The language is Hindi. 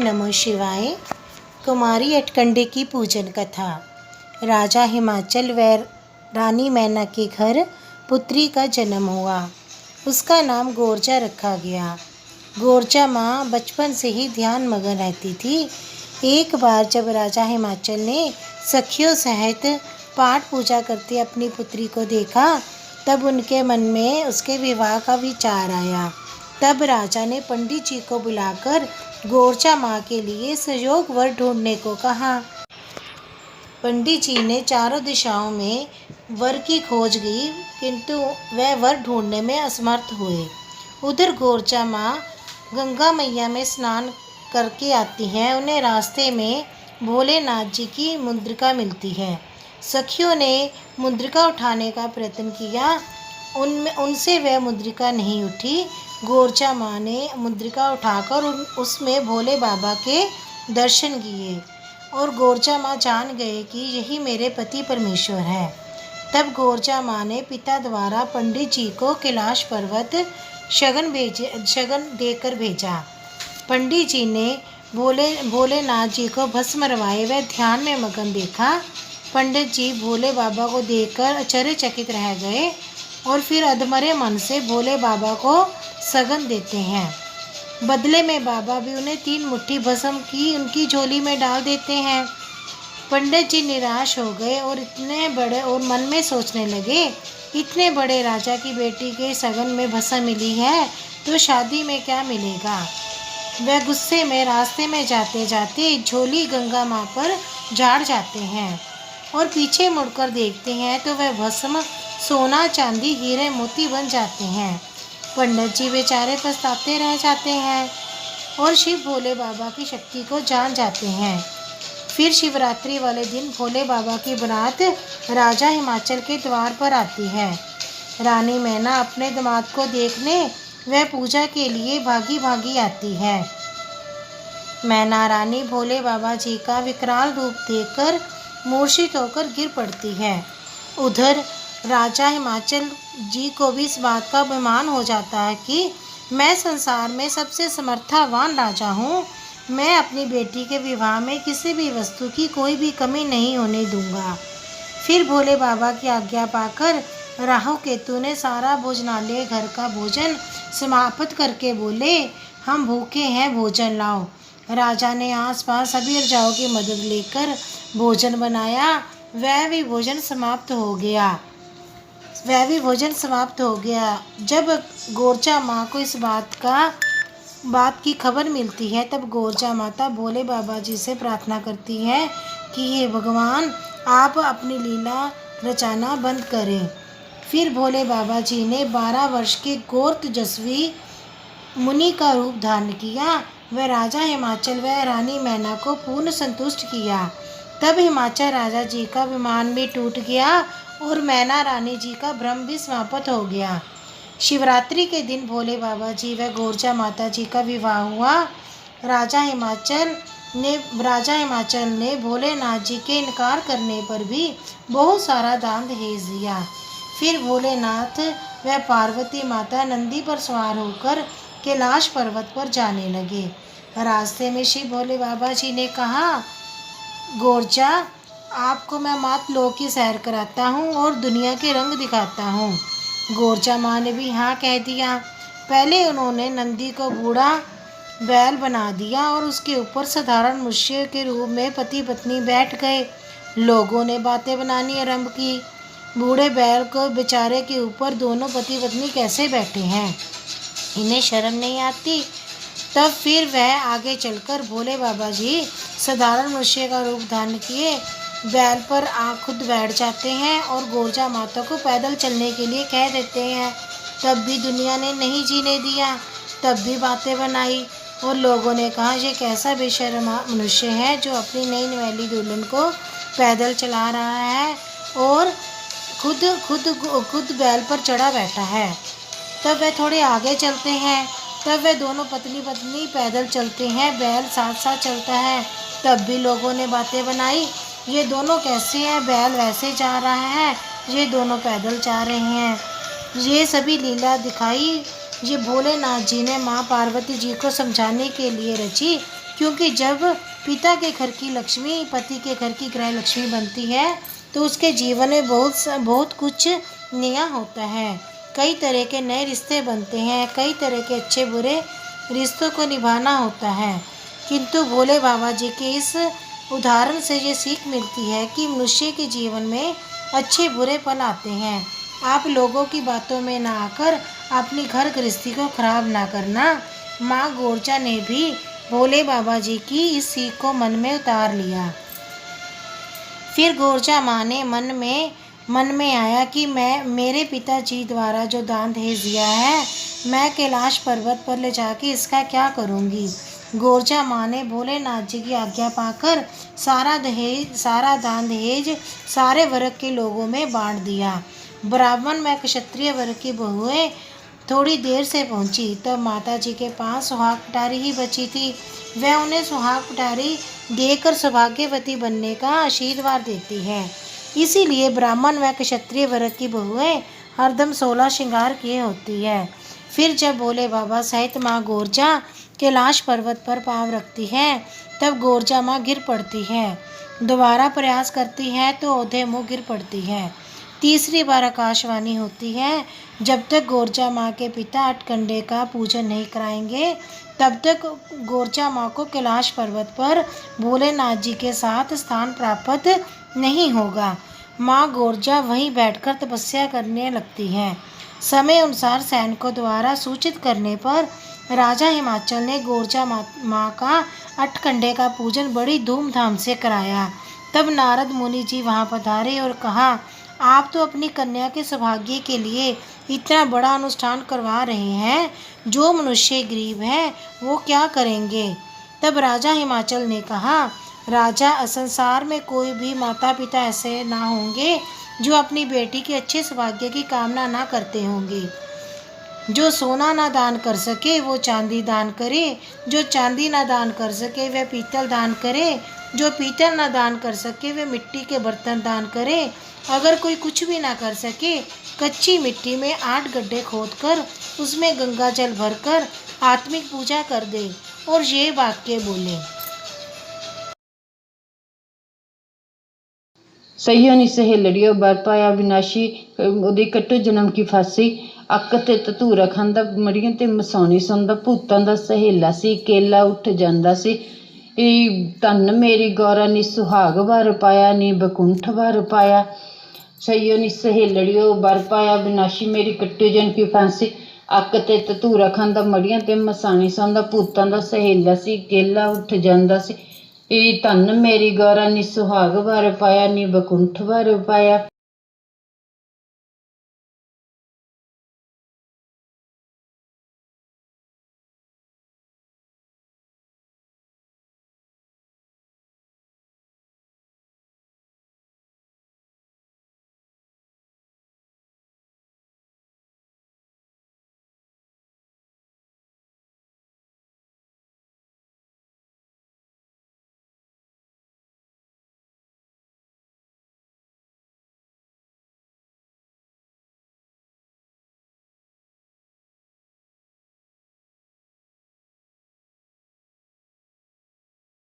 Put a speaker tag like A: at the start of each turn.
A: नमः शिवाय। कुमारी अटकंडे की पूजन कथा। राजा हिमाचल व रानी मैना के घर पुत्री का जन्म हुआ। उसका नाम गोरजा रखा गया। गोरजा माँ बचपन से ही ध्यान मगन रहती थी। एक बार जब राजा हिमाचल ने सखियों सहित पाठ पूजा करते अपनी पुत्री को देखा, तब उनके मन में उसके विवाह का विचार आया। तब राजा ने पंडित जी को बुलाकर गोरजा माँ के लिए सुयोग वर ढूंढने को कहा। पंडित जी ने चारों दिशाओं में वर की खोज की, किंतु वह वर ढूंढने में असमर्थ हुए। उधर गोरजा माँ गंगा मैया में स्नान करके आती हैं। उन्हें रास्ते में भोलेनाथ जी की मुद्रिका मिलती है। सखियों ने मुद्रिका उठाने का प्रयत्न किया, उनसे वह मुद्रिका नहीं उठी। गोरजा माँ ने मुद्रिका उठाकर उसमें भोले बाबा के दर्शन किए और गोरजा माँ जान गए कि यही मेरे पति परमेश्वर है। तब गोरजा माँ ने पिता द्वारा पंडित जी को कैलाश पर्वत शगन देकर भेजा। पंडित जी ने भोलेनाथ जी को भस्म मरवाए व ध्यान में मगन देखा। पंडित जी भोले बाबा को देखकर आश्चर्यचकित रह गए और फिर अधमरे मन से भोले बाबा को सगन देते हैं। बदले में बाबा भी उन्हें 3 मुट्ठी भस्म की उनकी झोली में डाल देते हैं। पंडित जी निराश हो गए और मन में सोचने लगे, इतने बड़े राजा की बेटी के सगन में भस्म मिली है तो शादी में क्या मिलेगा। वह गुस्से में रास्ते में जाते जाते झोली गंगा माँ पर झाड़ जाते हैं और पीछे मुड़कर देखते हैं तो वह भस्म सोना चांदी हीरे मोती बन जाते हैं। पंडित जी बेचारे पछताते रह जाते हैं और शिव भोले बाबा की शक्ति को जान जाते हैं। फिर शिवरात्रि वाले दिन भोले बाबा की बारात राजा हिमाचल के द्वार पर आती है। रानी मैना अपने दामाद को देखने वह पूजा के लिए भागी भागी आती है। मैना रानी भोले बाबा जी का विकराल रूप देखकर मूर्छित होकर गिर पड़ती है। उधर राजा हिमाचल जी को भी इस बात का अभिमान हो जाता है कि मैं संसार में सबसे समर्थावान राजा हूँ। मैं अपनी बेटी के विवाह में किसी भी वस्तु की कोई भी कमी नहीं होने दूंगा। फिर भोले बाबा की आज्ञा पाकर राहु केतु ने सारा भोजनालय घर का भोजन समाप्त करके बोले, हम भूखे हैं, भोजन लाओ। राजा ने आसपास सभी राजाओं की मदद लेकर भोजन बनाया। वह भी भोजन समाप्त हो गया। जब गोरजा माँ को इस बात की खबर मिलती है, तब गोरजा माता भोले बाबा जी से प्रार्थना करती है कि हे भगवान, आप अपनी लीला रचाना बंद करें। फिर भोले बाबा जी ने 12 वर्ष के गौर तेजस्वी मुनि का रूप धारण किया। वह राजा हिमाचल व रानी मैना को पूर्ण संतुष्ट किया। तब हिमाचल राजा जी का विमान भी टूट गया और मैना रानी जी का भ्रम भी समाप्त हो गया। शिवरात्रि के दिन भोले बाबा जी व गोरजा माता जी का विवाह हुआ। राजा हिमाचल ने भोलेनाथ जी के इनकार करने पर भी बहुत सारा दान दहेज दिया। फिर भोलेनाथ व पार्वती माता नंदी पर सवार होकर कैलाश पर्वत पर जाने लगे। रास्ते में शिव भोले बाबा जी ने कहा, गोरजा, आपको मैं मात लोक की सैर कराता हूँ और दुनिया के रंग दिखाता हूँ। गोरजा माँ ने भी हाँ कह दिया। पहले उन्होंने नंदी को बूढ़ा बैल बना दिया और उसके ऊपर साधारण मनुष्य के रूप में पति पत्नी बैठ गए। लोगों ने बातें बनानी आरंभ की। बूढ़े बैल को बेचारे के ऊपर दोनों पति पत्नी कैसे बैठे हैं, इन्हें शर्म नहीं आती। तब फिर वह आगे चलकर भोले बाबा जी साधारण मनुष्य का रूप धारण किए बैल पर खुद बैठ जाते हैं और गोरजा माता को पैदल चलने के लिए कह देते हैं। तब भी दुनिया ने नहीं जीने दिया। तब भी बातें बनाई और लोगों ने कहा, ये कैसा बेशर्म मनुष्य है जो अपनी नई नवेली दुल्हन को पैदल चला रहा है और खुद बैल पर चढ़ा बैठा है। तब वह थोड़े आगे चलते हैं। तब वे दोनों पत्नी पत्नी पैदल चलते हैं, बैल साथ साथ चलता है। तब भी लोगों ने बातें बनाई, ये दोनों कैसे हैं, बैल वैसे जा रहा है, ये दोनों पैदल जा रहे हैं। ये सभी लीला दिखाई ये भोलेनाथ जी ने माँ पार्वती जी को समझाने के लिए रची। क्योंकि जब पिता के घर की लक्ष्मी पति के घर की गृह लक्ष्मी बनती है तो उसके जीवन में बहुत कुछ नया होता है। कई तरह के नए रिश्ते बनते हैं, कई तरह के अच्छे बुरे रिश्तों को निभाना होता है। किंतु भोले बाबा जी के इस उदाहरण से ये सीख मिलती है कि मनुष्य के जीवन में अच्छे बुरे पल आते हैं। आप लोगों की बातों में ना आकर अपनी घर गृहस्थी को खराब ना करना। माँ गोरचा ने भी भोले बाबा जी की इस सीख को मन में उतार लिया। फिर गोरचा माँ ने मन में आया कि मैं मेरे पिताजी द्वारा जो दान दहेज दिया है, मैं कैलाश पर्वत पर ले जाके इसका क्या करूँगी। गोरचा माँ ने भोलेनाथ जी की आज्ञा पाकर सारा दान दहेज सारे वर्ग के लोगों में बांट दिया। ब्राह्मण व क्षत्रिय वर्ग की बहुएं थोड़ी देर से पहुंची, तब माता जी के पास सुहाग पिटारी ही बची थी। वह उन्हें सुहाग पिटारी देकर सौभाग्यवती बनने का आशीर्वाद देती है। इसीलिए ब्राह्मण व क्षत्रिय वर्ग की बहुएं हरदम 16 श्रृंगार किए होती है। फिर जब भोले बाबा सहित माँ गोरचा कैलाश पर्वत पर पाँव रखती है, तब गोरचा माँ गिर पड़ती है। दोबारा प्रयास करती है तो औधे मुँह गिर पड़ती है। तीसरी बार आकाशवाणी होती है, जब तक गोरचा माँ के पिता अटकंडे का पूजन नहीं कराएंगे तब तक गोरचा माँ को कैलाश पर्वत पर भोलेनाथ जी के साथ स्थान प्राप्त नहीं होगा। माँ गोरचा वहीं बैठकर तपस्या करने लगती हैं। समय अनुसार सैनिकों द्वारा सूचित करने पर राजा हिमाचल ने गोरचा माँ का अटकंडे का पूजन बड़ी धूमधाम से कराया। तब नारद मुनि जी वहाँ पधारे और कहा, आप तो अपनी कन्या के सौभाग्य के लिए इतना बड़ा अनुष्ठान करवा रहे हैं, जो मनुष्य गरीब है वो क्या करेंगे। तब राजा हिमाचल ने कहा, राजा, संसार में कोई भी माता पिता ऐसे ना होंगे जो अपनी बेटी के अच्छे सौभाग्य की कामना ना करते होंगे। जो सोना ना दान कर सके वो चांदी दान करे, जो चांदी ना दान कर सके वह पीतल दान करे, जो पीतल ना दान कर सके वह मिट्टी के बर्तन दान करे। अगर कोई कुछ भी ना कर सके, कच्ची मिट्टी में 8 गड्ढे खोदकर उसमें गंगा जल भरकर आत्मिक पूजा कर दे और ये वाक्य बोले।
B: सहियों नी सहेलड़ियो बर पाया विनाशी ਉਹਦੀ ਕੱਟੋ ਜਨਮ ਕੀ ਫਾਸੀ। ਅੱਕ ਤੇ ਧਤੂਰਾ ਖਾਂਦਾ ਮੜੀਆਂ ਤੇ ਮਸਾਉਣੀ ਸੌਂਦਾ। ਭੂਤਾਂ ਦਾ ਸਹੇਲਾ ਸੀ ਕੇਲਾ ਉੱਠ ਜਾਂਦਾ ਸੀ। ਧੰਨ ਮੇਰੀ ਗੌਰਾ ਨੀ ਸੁਹਾਗ ਵਰ ਪਾਇਆ ਨੀ ਬਕੁੰਠ ਵਰ ਪਾਇਆ। ਸਈਓ ਨੀ ਸਹੇਲੜਿਓ ਵਰ ਪਾਇਆ ਵਿਨਾਸ਼ੀ ਮੇਰੀ ਕੱਟੋ ਜਨਮ ਕੀ ਫਾਂਸੀ। ਅੱਕ ਤੇ ਧਤੂਰਾ ਖਾਂਦਾ ਮੜੀਆਂ ਤੇ ਮਸਾਣੀ ਸੌਂਦਾ। ਭੂਤਾਂ ਦਾ ਸਹੇਲਾ ਸੀ ਕੇਲਾ ਉੱਠ ਜਾਂਦਾ ਸੀ। ਧੰਨ ਮੇਰੀ ਗੌਰਾ ਨੀ ਸੁਹਾਗ ਵਰ ਪਾਇਆ ਨੀ ਬਕੁੰਠ ਵਰ ਪਾਇਆ।